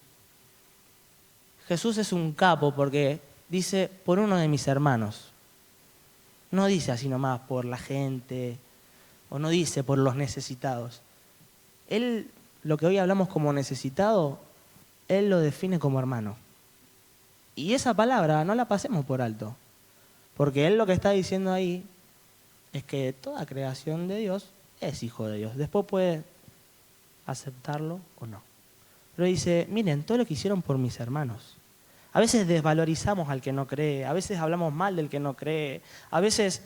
Jesús es un capo porque dice, por uno de mis hermanos. No dice así nomás por la gente, o no dice por los necesitados. Él, lo que hoy hablamos como necesitado, Él lo define como hermano. Y esa palabra no la pasemos por alto, porque Él lo que está diciendo ahí es que toda creación de Dios es hijo de Dios. Después puede aceptarlo o no. Pero dice, miren, todo lo que hicieron por mis hermanos. A veces desvalorizamos al que no cree, a veces hablamos mal del que no cree, a veces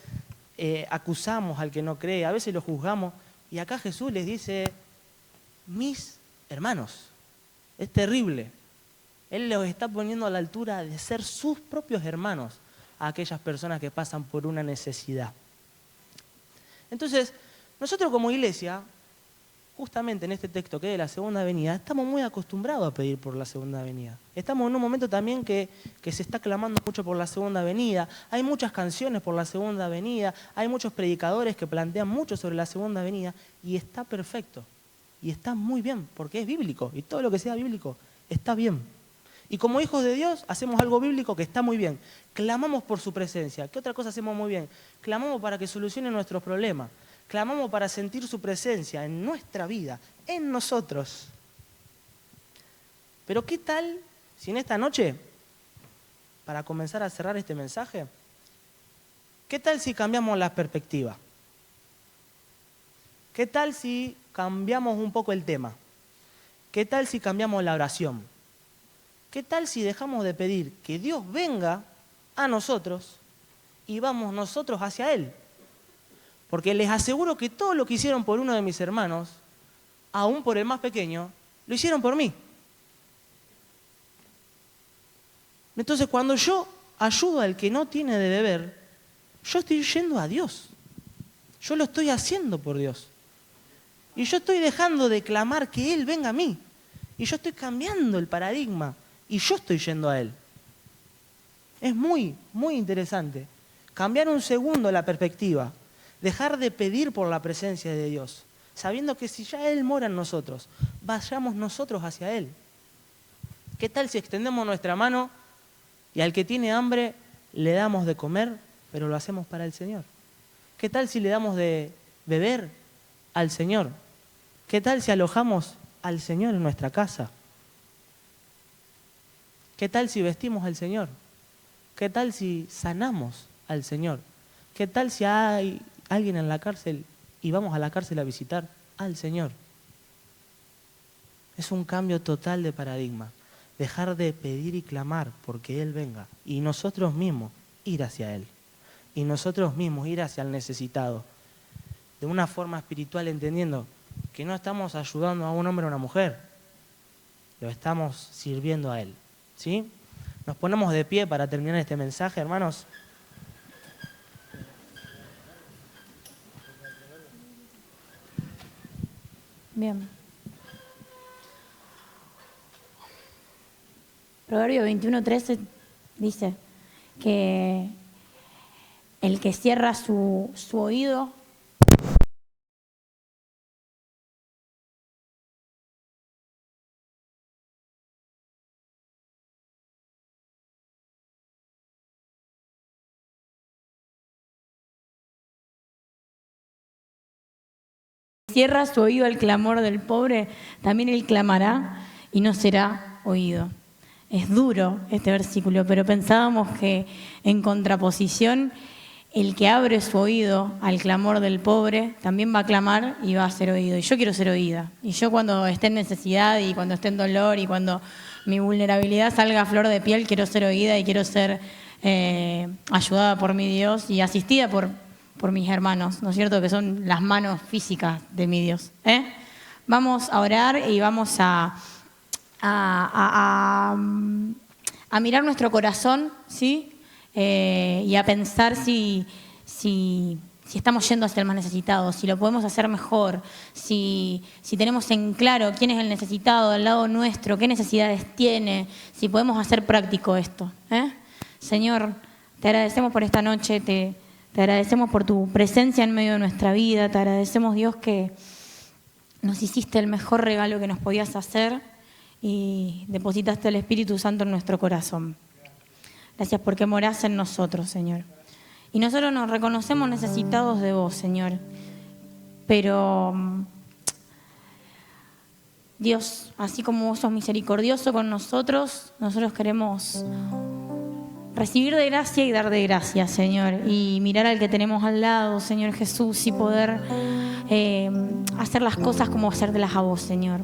acusamos al que no cree, a veces lo juzgamos. Y acá Jesús les dice, mis hermanos. Es terrible. Él los está poniendo a la altura de ser sus propios hermanos a aquellas personas que pasan por una necesidad. Entonces, nosotros como iglesia, justamente en este texto que es de la segunda venida, estamos muy acostumbrados a pedir por la segunda venida. Estamos en un momento también que se está clamando mucho por la segunda venida. Hay muchas canciones por la segunda venida, hay muchos predicadores que plantean mucho sobre la segunda venida y está perfecto. Y está muy bien, porque es bíblico y todo lo que sea bíblico está bien. Y como hijos de Dios hacemos algo bíblico que está muy bien. Clamamos por su presencia. ¿Qué otra cosa hacemos muy bien? Clamamos para que solucione nuestros problemas. Clamamos para sentir su presencia en nuestra vida, en nosotros. Pero ¿qué tal si en esta noche, para comenzar a cerrar este mensaje, qué tal si cambiamos la perspectiva? ¿Qué tal si cambiamos un poco el tema? ¿Qué tal si cambiamos la oración? ¿Qué tal si dejamos de pedir que Dios venga a nosotros y vamos nosotros hacia Él? Porque les aseguro que todo lo que hicieron por uno de mis hermanos, aún por el más pequeño, lo hicieron por mí. Entonces, cuando yo ayudo al que no tiene de beber, yo estoy yendo a Dios. Yo lo estoy haciendo por Dios. Y yo estoy dejando de clamar que Él venga a mí. Y yo estoy cambiando el paradigma. Y yo estoy yendo a Él. Es muy, muy interesante. Cambiar un segundo la perspectiva. Dejar de pedir por la presencia de Dios. Sabiendo que si ya Él mora en nosotros, vayamos nosotros hacia Él. ¿Qué tal si extendemos nuestra mano y al que tiene hambre le damos de comer, pero lo hacemos para el Señor? ¿Qué tal si le damos de beber al Señor? ¿Qué tal si alojamos al Señor en nuestra casa? ¿Qué tal si vestimos al Señor? ¿Qué tal si sanamos al Señor? ¿Qué tal si hay alguien en la cárcel y vamos a la cárcel a visitar al Señor? Es un cambio total de paradigma. Dejar de pedir y clamar porque Él venga y nosotros mismos ir hacia Él. Y nosotros mismos ir hacia el necesitado. De una forma espiritual, entendiendo que no estamos ayudando a un hombre o a una mujer, lo estamos sirviendo a Él. ¿Sí? Nos ponemos de pie para terminar este mensaje, hermanos. Bien. Proverbio 21:13 dice que el que cierra su oído al clamor del pobre, también él clamará y no será oído. Es duro este versículo, pero pensábamos que en contraposición, el que abre su oído al clamor del pobre también va a clamar y va a ser oído. Y yo quiero ser oída. Y yo cuando esté en necesidad y cuando esté en dolor y cuando mi vulnerabilidad salga a flor de piel, quiero ser oída y quiero ser ayudada por mi Dios y asistida por mis hermanos, ¿no es cierto? Que son las manos físicas de mi Dios. Vamos a orar y vamos a mirar nuestro corazón, ¿sí? Y a pensar si estamos yendo hacia el más necesitado, si lo podemos hacer mejor, si tenemos en claro quién es el necesitado al lado nuestro, qué necesidades tiene, si podemos hacer práctico esto. Señor, te agradecemos por esta noche, te agradecemos por tu presencia en medio de nuestra vida, te agradecemos, Dios, que nos hiciste el mejor regalo que nos podías hacer y depositaste el Espíritu Santo en nuestro corazón. Gracias porque morás en nosotros, Señor. Y nosotros nos reconocemos necesitados de vos, Señor. Pero, Dios, así como vos sos misericordioso con nosotros queremos recibir de gracia y dar de gracia, Señor. Y mirar al que tenemos al lado, Señor Jesús, y poder hacer las cosas como hacértelas a vos, Señor.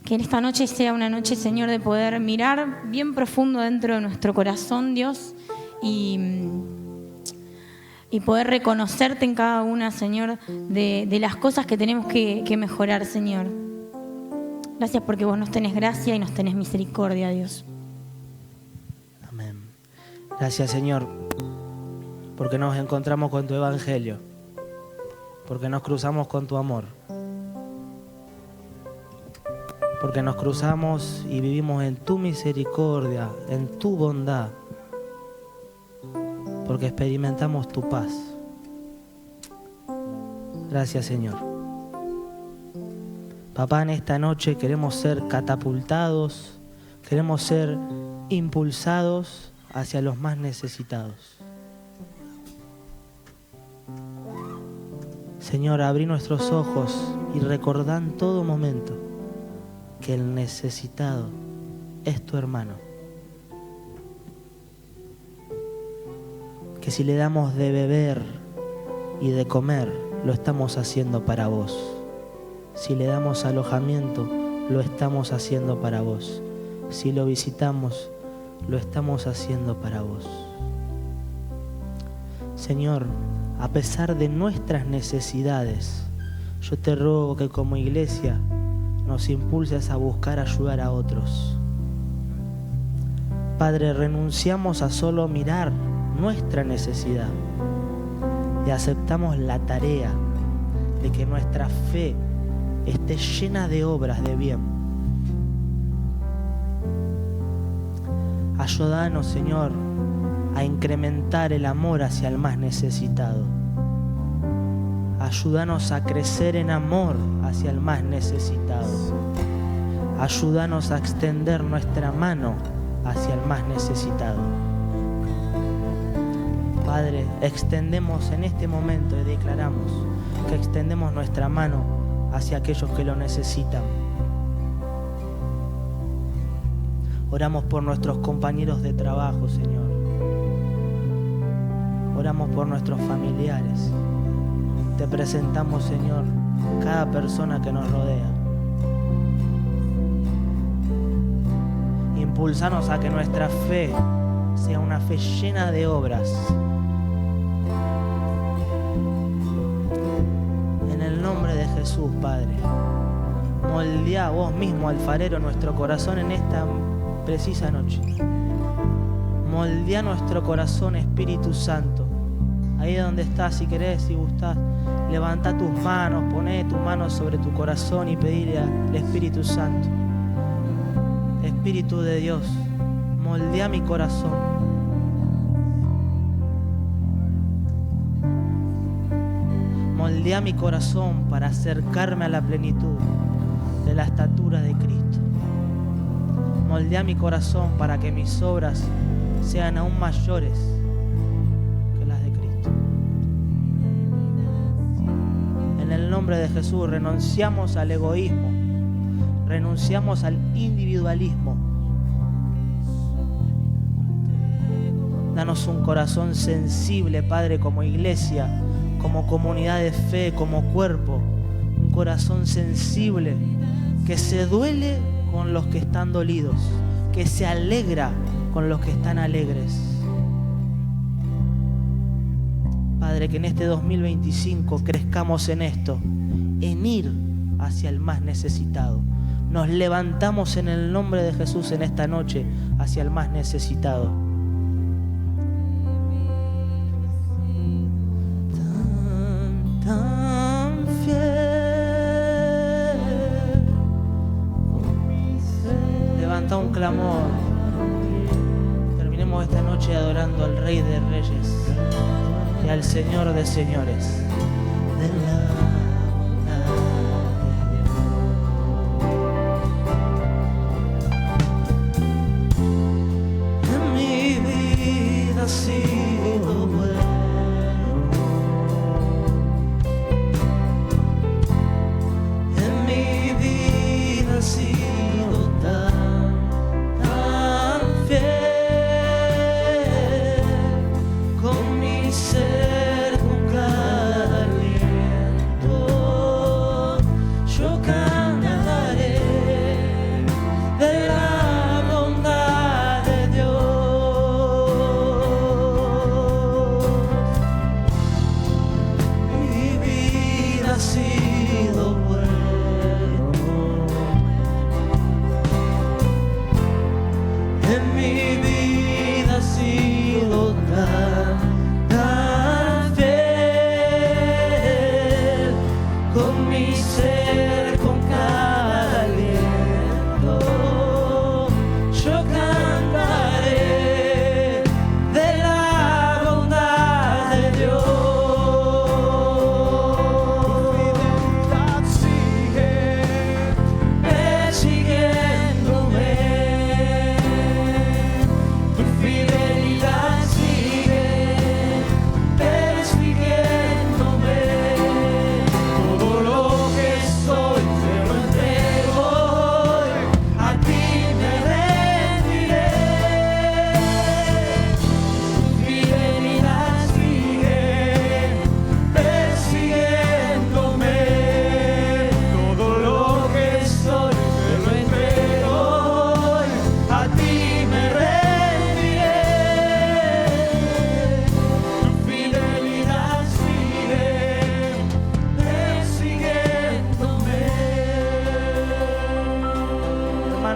Que en esta noche sea una noche, Señor, de poder mirar bien profundo dentro de nuestro corazón, Dios, y poder reconocerte en cada una, Señor, de las cosas que tenemos que mejorar, Señor. Gracias porque vos nos tenés gracia y nos tenés misericordia, Dios. Amén. Gracias, Señor, porque nos encontramos con tu evangelio, porque nos cruzamos con tu amor, porque nos cruzamos y vivimos en tu misericordia, en tu bondad, porque experimentamos tu paz. Gracias, Señor. Papá, en esta noche queremos ser catapultados, queremos ser impulsados hacia los más necesitados. Señor, abrí nuestros ojos y recordá en todo momento que el necesitado es tu hermano. Que si le damos de beber y de comer, lo estamos haciendo para vos. Si le damos alojamiento, lo estamos haciendo para vos. Si lo visitamos, lo estamos haciendo para vos. Señor, a pesar de nuestras necesidades, yo te ruego que como iglesia nos impulses a buscar ayudar a otros. Padre, renunciamos a solo mirar nuestra necesidad y aceptamos la tarea de que nuestra fe esté llena de obras de bien. Ayúdanos, Señor, a incrementar el amor hacia el más necesitado. Ayúdanos a crecer en amor hacia el más necesitado. Ayúdanos a extender nuestra mano hacia el más necesitado. Padre, extendemos en este momento y declaramos que extendemos nuestra mano hacia aquellos que lo necesitan. Oramos por nuestros compañeros de trabajo, Señor. Oramos por nuestros familiares. Te presentamos, Señor, cada persona que nos rodea. Impulsanos a que nuestra fe sea una fe llena de obras. En el nombre de Jesús, Padre, moldea vos mismo, alfarero, nuestro corazón en esta precisa noche. Moldea nuestro corazón, Espíritu Santo. Ahí donde estás, si querés, si gustás, Levanta tus manos, poné tus manos sobre tu corazón y pedile al Espíritu Santo. Espíritu de Dios, moldea mi corazón. Moldea mi corazón para acercarme a la plenitud de la estatura de Cristo. Moldea mi corazón para que mis obras sean aún mayores que las de Cristo. En el nombre de Jesús renunciamos al egoísmo, renunciamos al individualismo. Danos un corazón sensible, Padre, como iglesia, como comunidad de fe, como cuerpo. Un corazón sensible que se duele con los que están dolidos, que se alegra con los que están alegres. Padre, que en este 2025 crezcamos en esto, en ir hacia el más necesitado. Nos levantamos en el nombre de Jesús en esta noche hacia el más necesitado. Tan fiel. Levanta un clamor. Terminemos esta noche adorando al Rey de Reyes y al Señor de Señores.